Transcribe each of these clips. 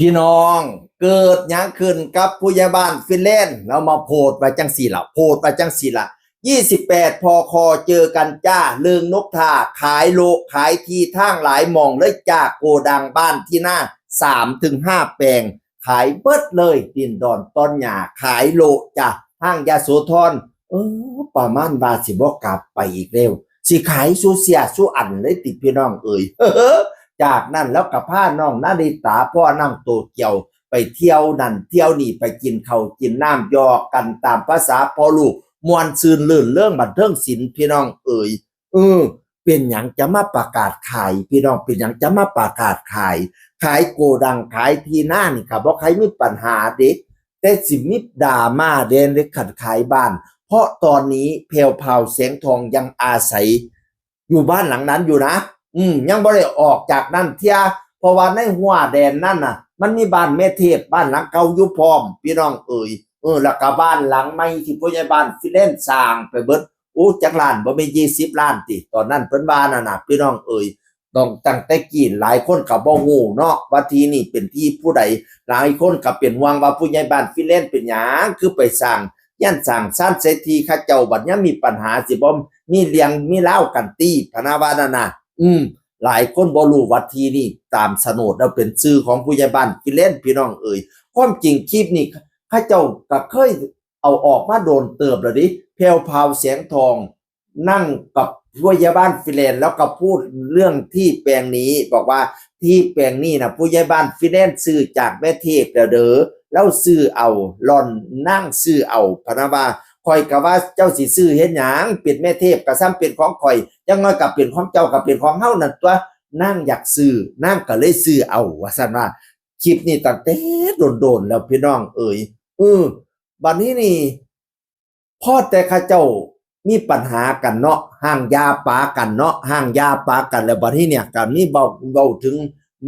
พี่น้องเกิดหยังขึ้นกับผู้ใหญ่บ้านฟินแลนด์เรามาโพดไปจังสี่ละโพดไปจังสี่ละ28พคเจอกันจ้าเลิงนกท่าขายโลขายทีทางหลายหมองเลยจ้าโกดังบ้านที่หน้า3 ถึง 5แปลงขายเบิดเลยดินดอนต้นหญ้าขายโลจ้าห้างยาโสธรประมาณบาสิบ่กลับไปอีกเร็วสิขายสู้เสียสู้อันเลยติพี่น้องเอ่ยจากนั้นแล้วกับพาน้องนาริตาพ่อนั่งโตเกียวไปเที่ยวนั่นเที่ยวนี่ไปกินข้าวกินน้ำยอกันตามภาษาพ่อลูกมวนซืนลื่นเรื่องบันเทิงศิลป์พี่น้องเอ่ยเป็นหยังจะมาประกาศขายพี่น้องเป็นหยังจะมาประกาศขายโกดังขายที่หน้านี่ครับบ่ใครมีปัญหาเด็กแต่สิมีดราม่าเด่นเลยขัดขายบ้านเพราะตอนนี้แพรวพราวแสงทองยังอาศัยอยู่บ้านหลังนั้นอยู่นะยังบ่ได้ออกจากนั่นเที่ยเพราะว่าในหัวแดนนั่นน่ะมันมีบ้านแม่เทพบ้านหลังเก่าอยู่พร้อมพี่น้องเอ่ยแล้วก็บ้านหลังใหม่ที่ผู้ใหญ่บ้านฟิเลนสร้างไปเบิดจักล้านบ่มี20ล้านติตอนนั้นเพิ่นว่านั่นน่ะพี่น้องเอ่ยต้องตั้งแต่กี้หลายคนก็บ่ฮู้เนาะว่าที่นี่เป็นที่ผู้ใดหลายคนก็เป็นห่วงว่าผู้ใหญ่บ้านฟิเลนเป็นหยังคือไปสร้างย่านสร้างศาลเศรษฐีเขาเจ้าบัดนี้มีปัญหาสิบ่มีเลี้ยงมีเล่ากันตีพะนะว่านั่นน่ะหลายคนบ่รู้ว่าที่นี่ตามโฉนดแล้วเป็นชื่อของผู้ใหญ่บ้านฟิเลนพี่น้องเอ่ยความจริงคลิปนี้ข้าเจ้าก็เคยเอาออกมาโดนเติบแล้วดิแพรวพราวแสงทองนั่งกับผู้ใหญ่บ้านฟิเลนแล้วก็พูดเรื่องที่แปลงนี้บอกว่าที่แปลงนี้นะผู้ใหญ่บ้านฟิเลนซื้อจากแม่เทพเด้อแล้วซื้อเอาหล่อนนั่งซื้อเอาพะนะว่าข่อยก็ว่าเจ้าสิซื้อเฮ็ดหยังเป็นแม่เทพก็ซ้ำเป็นของข่อยยังน้อยก็เป็นของเจ้าก็เป็นของเฮานั่นตัวนั่งอยากซื้อนั่งก็เลยซื้อเอาว่าซั่นว่าคลิปนี้ตั้งแต่โดนๆแล้วพี่น้องเอ่ยบัดนี้นี่พอแต่เขาเจ้ามีปัญหากันเนาะห่างยาปากันเนาะห่างยาปากันแล้วบัดนี้เนี่ยก็มีเว้าถึง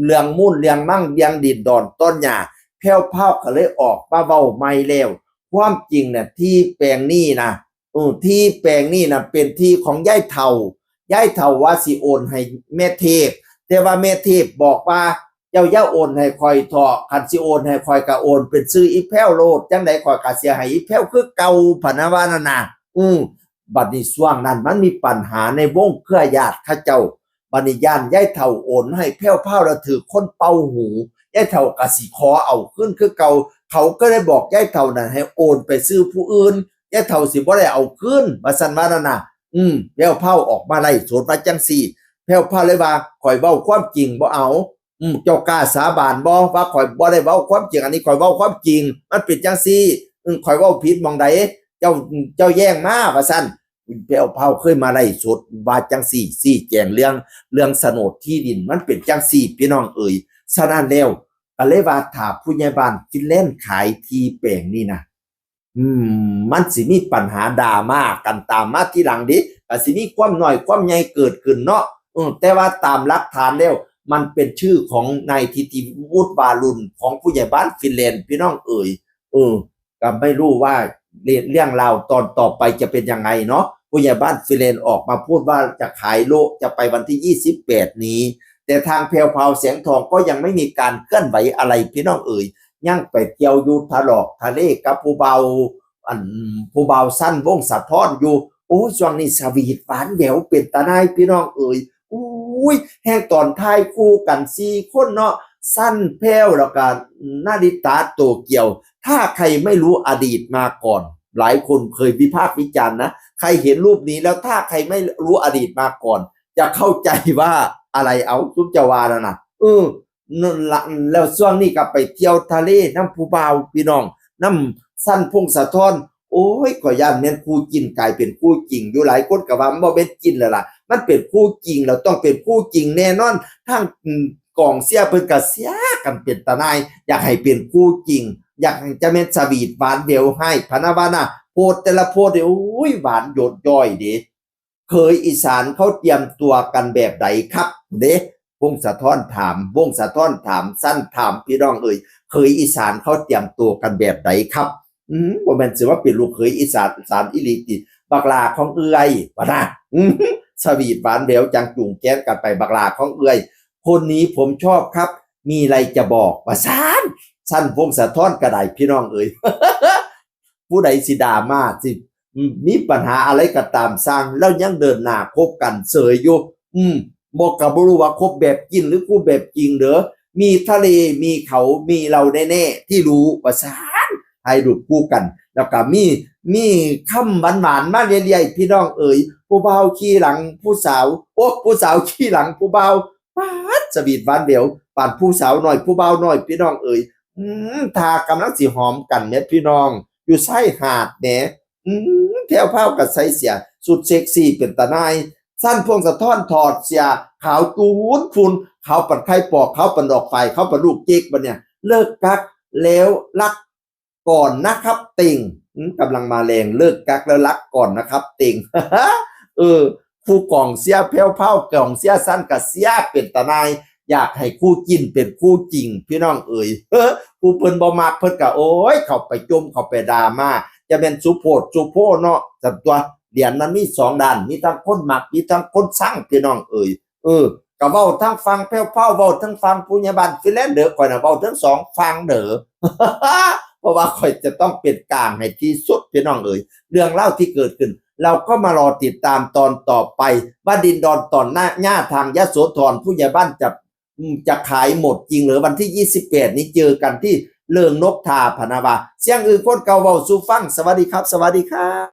เรื่องมูลเรื่องมั่งเรื่องดินดอนต้นหญ้าแผ่วพราวก็เลยออกมาเว้าใหม่แล้วความจริงเนี่ยที่แปลงนี้นะที่แปลงนี้นะเป็นที่ของยายเฒ่ว่าสิโอนให้แม่เทพแต่ว่าแม่เทพบอกว่าเจ้าอย่าโอนให้ข่อยเถาะคันสิโอนให้ข่อยก็โอนเป็นชื่ออีแพ้วโลดจังได๋ข่อยก็สิให้อีแพ้วคือเก่าพะนะว่านั่นน่ะบัดนี้ช่วงนั้นมันมีปัญหาในวงเครือญาติเขาเจ้าบัดนี้ย่านยายเฒ่าโอนให้แพ้วพราวแล้วถือคนเป่าหูยายเฒ่าก็สิขอเอาคืนคือเก่าเขาก็เลยบอกยายเฒ่านั้นให้โอนไปซื้อผู้อื่นยายเฒ่าสิบ่ได้เอาคืนว่าซั่นว่านั่นน่ะแพ้วพราวออกมาไล่สดว่าจังซี่แพ้วพราวเลยว่าข่อยเว้าความจริงบ่เอาเจ้ากล้าสาบานบ่ว่าข่อยบ่ได้เว้าความจริงอันนี้ข่อยเว้าความจริงมันเป็นจังซี่ข่อยเว้าผิดหม้องใดเจ้าแย่งมาว่าซั่นแพ้วพราวเคยมาไล่สดว่าจังซี่ชี้แจงเรื่องโฉนดที่ดินมันเป็นจังซี่พี่น้องเอ่ยฉะนั้นแล้วก็เลยว่าถ้าผู้ใหญ่บ้านฟินแลนด์ขายที่แปลงนี่นะมันสิมีปัญหาดราม่ากันตามมาทีหลังดิก็สิมีความน้อยความใหญ่เกิดขึ้นเนาะแต่ว่าตามหลักฐานแล้วมันเป็นชื่อของนายธิติวุฒิวารุณของผู้ใหญ่บ้านฟินแลนด์พี่น้องเอ่ยก็ไม่รู้ว่าเรื่องราวตอนต่อไปจะเป็นยังไงเนาะผู้ใหญ่บ้านฟินแลนด์ออกมาพูดว่าจะขายโลจะไปวันที่28นี้แต่ทางแพรวพราวแสงทองก็ยังไม่มีการเคลื่อนไหวอะไรพี่น้องเอ่ยยังไปเที่ยวอยู่ทะเลาะทะเลกับผู้เบาสั้นวงสะท้อนอยู่ช่วงนี้สวีทหวานแหววเป็นตาหนายพี่น้องเอ่ยแห้งตอนท้ายคู่กัน4คนเนาะสั้นแพ้วแล้วก็นาริตาโตเกียวถ้าใครไม่รู้อดีตมาก่อนหลายคนเคยวิพากษ์วิจารณ์นะใครเห็นรูปนี้แล้วถ้าใครไม่รู้อดีตมาก่อนจะเข้าใจว่าอะไรเอาทุกจาวานั่นน่ะนั่นละแล้วช่วงนี้ก็ไปเที่ยวทะเลน้ำผู้บ่าวพี่น้องน้ำสั้นพงศธรก็ย่านแม่นคู่จริงกลายเป็นคู่จริงอยู่หลายคนก็ว่าบ่เป็นจริงแล้วล่ะมันเป็นคู่จริงแล้วต้องเป็นคู่จริงแน่นอนทั้งกองเสียเพิ่นก็เสียกันเป็นตาหนายอยากให้เป็นคู่จริงอยากให้จะแม่นสวีทหวานแหววให้พะนะว่าน่ะโพสต์แต่ละโพสต์หวานโยดย่อยเด้เคยอีสานเขาเตรียมตัวกันแบบใดครับเด้วงสะท้อนถามสั้นถามพี่น้องเอ่ยเคยอีสานเขาเตรียมตัวกันแบบใดครับบ่แม่นสิว่าเป็นลูกเขยอีสานอีหลีติบักลาของเอื้อยว่านะสวีทหวานแหววจังจุงแก๊สกันไปบักลาของเอื้อยคนนี้ผมชอบครับ มีอะไรจะบอกว่าสั้นพงษ์สะท้อนกระไดพี่น้องเอ๋ย ผู้ใดสิดราม่าสิมีปัญหาอะไรก็ตามสร้างแล้วยังเดินหน้าคบกันเสยอยู่บอกกับบ่รู้ว่าคบแบบกินหรือคู่แบบจริงเด้อมีทะเลมีเขามีเราแน่ๆที่รู้ว่าให้ดูคู่กัน แล้วก็มีคำหวานๆมาเรื่อยๆพี่น้องเอ๋ยผู้บ่าวขี่หลังผู้สาวผู้สาวขี่หลังผู้บ่าวป๊าดสวีทหวานเดียวปานผู้สาวน้อยผู้บ่าวน้อยพี่น้องเอ๋ยถ้ากำลังสิหอมกันเนี่ยพี่น้องอยู่ชายหาดแหนแถวเผากับใส่เสียสุดเซ็กซี่เป็นตาหนายสั้นพวงสะท้อนถอดเสียขาวจูนฝุ่นขาวปัดไข่ปอกขาวปัดดอกไฟขาวปัดลูกเจ๊กบัดเนี่ยเลิกกักแล้วรักก่อนนะครับติ่งกำลังมาแรงเลิกกักแล้วรักก่อนนะครับติ่ง คู่กองเสียแพ้วเผากองเสียสั้นกับเสียเป็นตาหนายอยากให้คู่กินเป็นคู่จริงพี่น้องเอ๋ยผู้เพิ่นบ่มักเพิ่นก็โอ้ยเข้าไปจมเข้าไปดราม่าจะเป็นสุโพดสุโพเนาะแต่ตัวเหรียญมันมี2ด้านมีทั้งคนมักมีทั้งคนสั่งพี่น้องเอ๋ยก็เว้าทั้งฟังแพ้วเผาเว้าทั้งฟังผู้ใหญ่บ้านฟินแลนด์เด้อข่อยน่ะเว้าทั้ง2ฟังเด้อ เพราะว่าข่อยจะต้องเป็นกลางให้ที่สุดพี่น้องเอ๋ยเรื่องเล่าที่เกิดขึ้นเราก็มารอติดตามตอนต่อไปว่าดินดอนตอนหน้าทางยโสธรผู้ใหญ่บ้านจะขายหมดจริงหรือวันที่28นี้เจอกันที่เลิงนกทาพนาวาเสียงอื่นคนเก่าเว้าสู่ฟังสวัสดีครับสวัสดีครับ